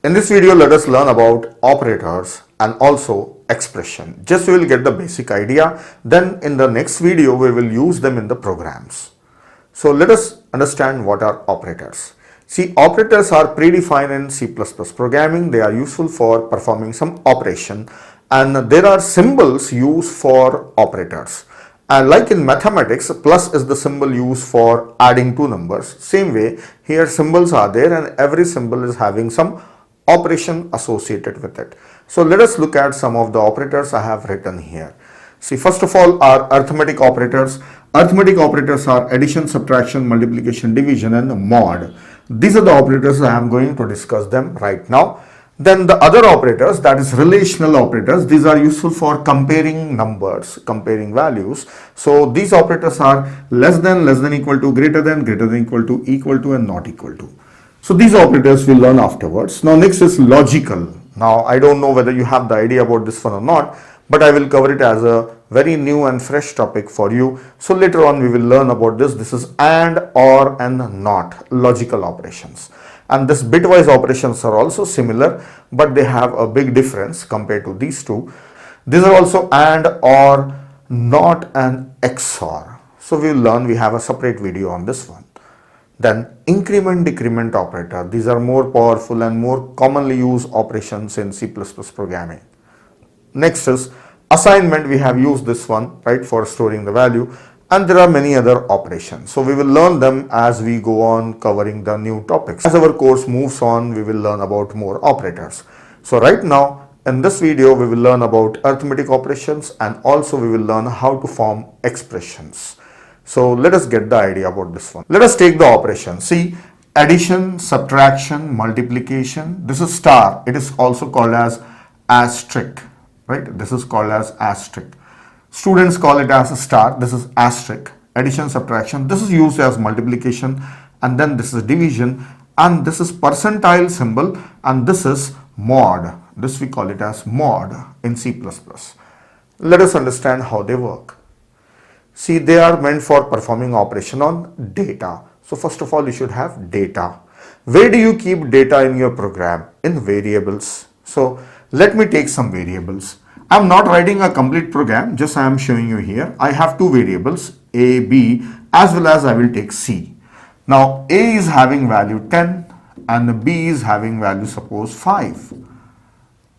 In this video, let us learn about operators and also expression. Just we will get the basic idea. Then in the next video, we will use them in the programs. So let us understand what are operators. See, operators are predefined in C++ programming. They are useful for performing some operation, and there are symbols used for operators. And like in mathematics, plus is the symbol used for adding two numbers. Same way, here symbols are there and every symbol is having some operation associated with it. So let us look at some of the operators I have written here. See, first of all are arithmetic operators. Arithmetic operators are addition, subtraction, multiplication, division and mod. These are the operators I am going to discuss them right now. Then the other operators, that is relational operators, these are useful for comparing numbers, comparing values. So these operators are less than equal to, greater than equal to and not equal to. So these operators we'll learn afterwards. Now next is logical. Now I don't know whether you have the idea about this one or not, but I will cover it as a very new and fresh topic for you. So later on we will learn about this. This is and, or and not, logical operations. And this bitwise operations are also similar, but they have a big difference compared to these two. These are also and, or, not and XOR. So we will learn, we have a separate video on this one. Then increment decrement operator. These are more powerful and more commonly used operations in C++ programming. Next is assignment. We have used this one, right, for storing the value. And there are many other operations. So we will learn them as we go on covering the new topics. As our course moves on, we will learn about more operators. So right now in this video, we will learn about arithmetic operations and also we will learn how to form expressions. So let us get the idea about this one. Let us take the operation. See, addition, subtraction, multiplication. This is star. It is also called as asterisk, right? This is called as asterisk. Students call it as a star. This is asterisk. Addition, subtraction. This is used as multiplication, and then this is division, and this is percentile symbol, and this is mod. This we call it as mod in C++. Let us understand how they work. See, they are meant for performing operation on data. So first of all, you should have data. Where do you keep data in your program? In variables. So let me take some variables. I'm not writing a complete program, just I am showing you here. I have two variables, A, B, as well as I will take C. Now A is having value 10 and B is having value suppose 5.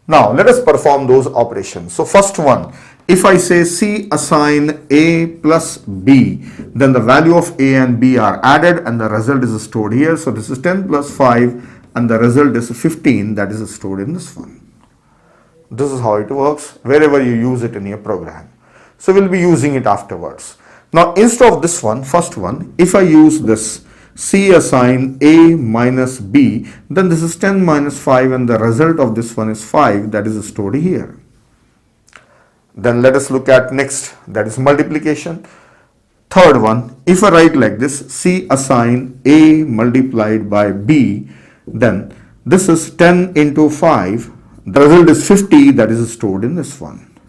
Now let us perform those operations. So first one, if I say C assign A plus B, then the value of A and B are added and the result is stored here. So this is 10 plus 5 and the result is 15, that is stored in this one. This is how it works wherever you use it in your program. So we'll be using it afterwards. Now instead of this one, first one, if I use this C assign A minus B, then this is 10 minus 5 and the result of this one is 5, that is stored here. Then let us look at next, that is multiplication. Third one, if I write like this, C assign A multiplied by B, then this is 10 into 5. The result is 50, that is stored in this one.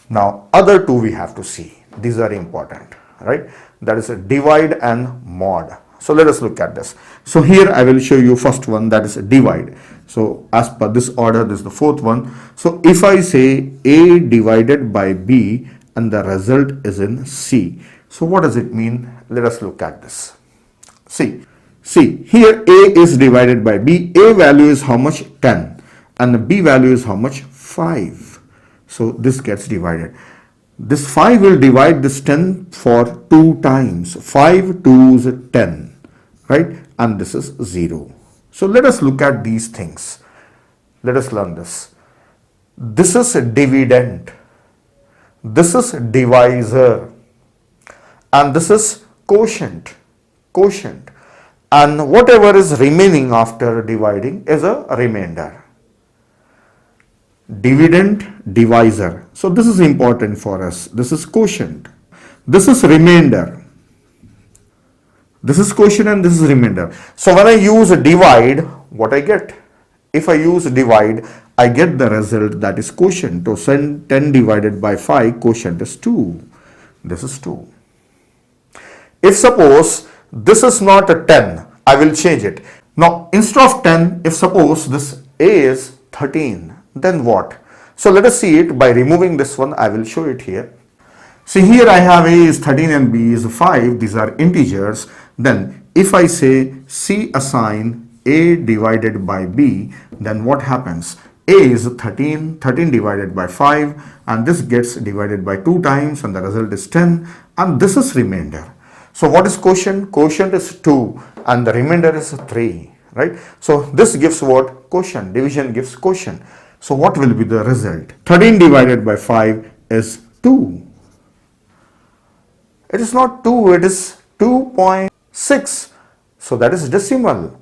Now other two we have to see. These are important, right? That is a divide and mod. So let us look at this. So here I will show you first one, that is a divide. So as per this order, this is the fourth one. So if I say A divided by B and the result is in C. So what does it mean? Let us look at this. See, here A is divided by B. A value is how much? 10. And the B value is how much? 5. So this gets divided. This 5 will divide this 10 for 2 times. 5 2 is 10, right? And this is 0. So let us look at these things. Let us learn this. This is a dividend. This is a divisor. And this is quotient. And whatever is remaining after dividing is a remainder. Dividend, divisor. So this is important for us. This is quotient. This is remainder. This is quotient and this is remainder. So when I use divide, what I get? If I use divide, I get the result, that is quotient. So 10 divided by 5, quotient is 2. This is 2. If suppose this is not a 10, I will change it. Now instead of 10, if suppose this A is 13, then what? So let us see it by removing this one. I will show it here. See, here I have A is 13 and B is 5. These are integers. Then if I say C assign A divided by B, then what happens? A is 13, 13 divided by 5, and this gets divided by 2 times, and the result is 10, and this is remainder. So what is quotient? Quotient is 2 and the remainder is 3, right? So this gives what? Quotient. Division gives quotient. So what will be the result? 13 divided by 5 is 2. It is not 2, it is 2.6. So that is decimal.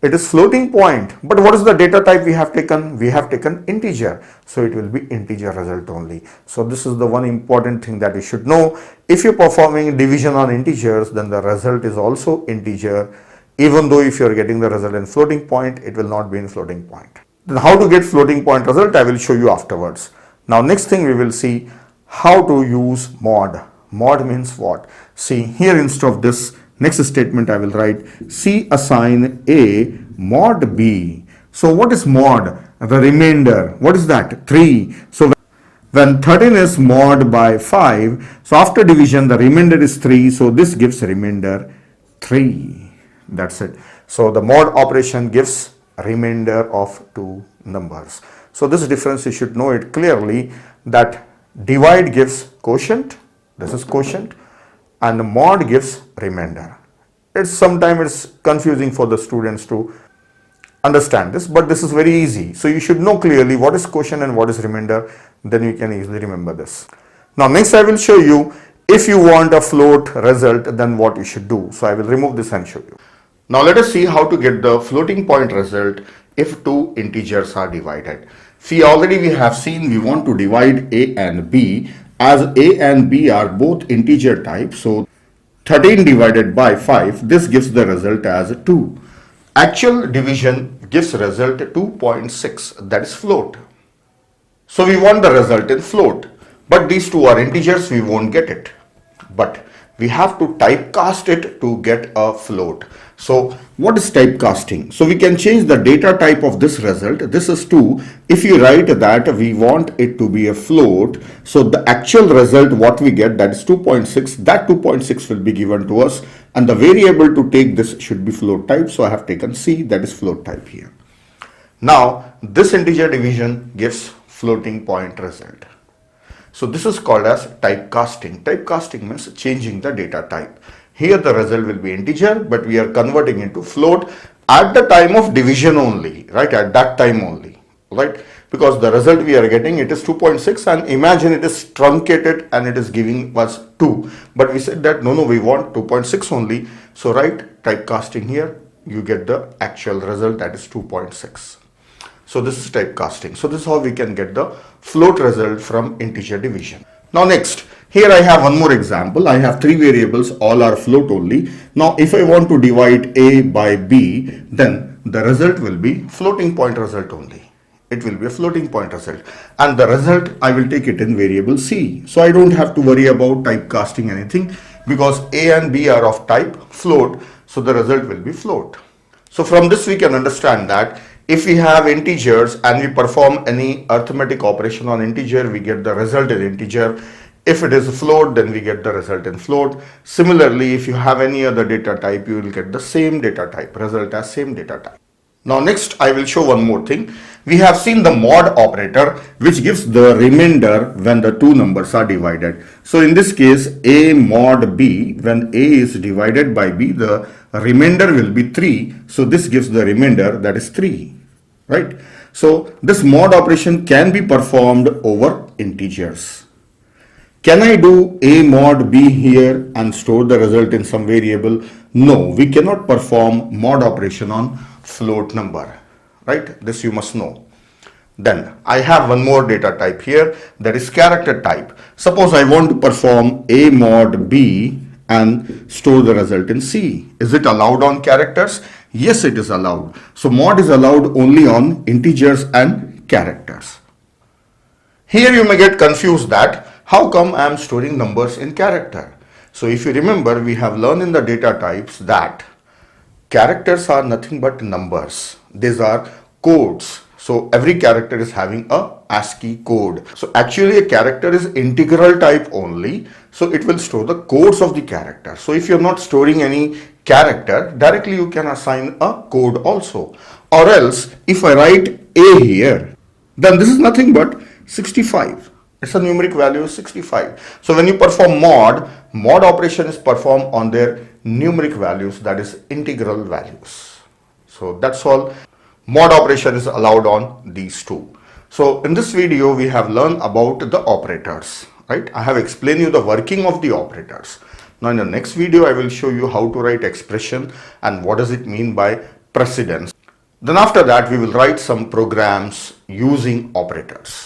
It is floating point. But what is the data type we have taken? We have taken integer. So it will be integer result only. So this is the one important thing that you should know. If you're performing division on integers, then the result is also integer. Even though if you're getting the result in floating point, it will not be in floating point. Then how to get floating point result, I will show you afterwards. Now next thing we will see how to use mod. Mod means what? See, here instead of this next statement I will write C assign A mod B. So what is mod? The remainder. What is that? 3. So when 13 is mod by 5, so after division the remainder is 3. So this gives remainder 3. That's it. So the mod operation gives remainder of 2 numbers. So this difference you should know it clearly, that divide gives quotient. This is quotient, and mod gives remainder. Sometimes it's confusing for the students to understand this, but this is very easy. So you should know clearly what is quotient and what is remainder, then you can easily remember this. Now next I will show you, if you want a float result, then what you should do. So I will remove this and show you. Now let us see how to get the floating point result if two integers are divided. See, already we have seen we want to divide A and B. As A and B are both integer type, so 13 divided by 5, this gives the result as 2. Actual division gives result 2.6, that is float. So we want the result in float, but these two are integers, we won't get it. But we have to typecast it to get a float. So what is typecasting? So we can change the data type of this result. This is 2. If you write that we want it to be a float, so the actual result what we get, that is 2.6, that 2.6 will be given to us, and the variable to take this should be float type. So I have taken C, that is float type here. Now this integer division gives floating point result. So this is called as typecasting. Typecasting means changing the data type. Here the result will be integer, but we are converting into float at the time of division only, right? At that time only, right? Because the result we are getting, it is 2.6, and imagine it is truncated and it is giving us 2. But we said that no, we want 2.6 only. So write typecasting here, you get the actual result, that is 2.6. So this is typecasting. So this is how we can get the float result from integer division. Now next, here I have one more example. I have 3 variables, all are float only. Now if I want to divide A by B, then the result will be floating point result only. It will be a floating point result, and the result I will take it in variable C. So I don't have to worry about typecasting anything, because A and B are of type float, so the result will be float. So from this we can understand that if we have integers and we perform any arithmetic operation on integer, we get the result in integer. If it is a float, then we get the result in float. Similarly, if you have any other data type, you will get the same data type, result as same data type. Now next I will show one more thing. We have seen the mod operator, which gives the remainder when the two numbers are divided. So in this case, A mod B, when A is divided by B, the remainder will be 3. So this gives the remainder, that is 3, right? So this mod operation can be performed over integers. Can I do A mod B here and store the result in some variable? No, we cannot perform mod operation on float number, right? This you must know. Then I have one more data type here, that is character type. Suppose I want to perform A mod B and store the result in C. Is it allowed on characters? Yes, it is allowed. So mod is allowed only on integers and characters. Here you may get confused that how come I am storing numbers in character. So if you remember, we have learned in the data types that characters are nothing but numbers. These are codes. So every character is having a ASCII code. So actually a character is integral type only. So it will store the codes of the character. So if you're not storing any character, directly you can assign a code also. Or else if I write A here, then this is nothing but 65. It's a numeric value 65. So when you perform mod operation is performed on their numeric values, that is integral values. So that's all. Mod operation is allowed on these two. So in this video we have learned about the operators, right? I have explained you the working of the operators. Now in the next video I will show you how to write expression and what does it mean by precedence. Then after that we will write some programs using operators.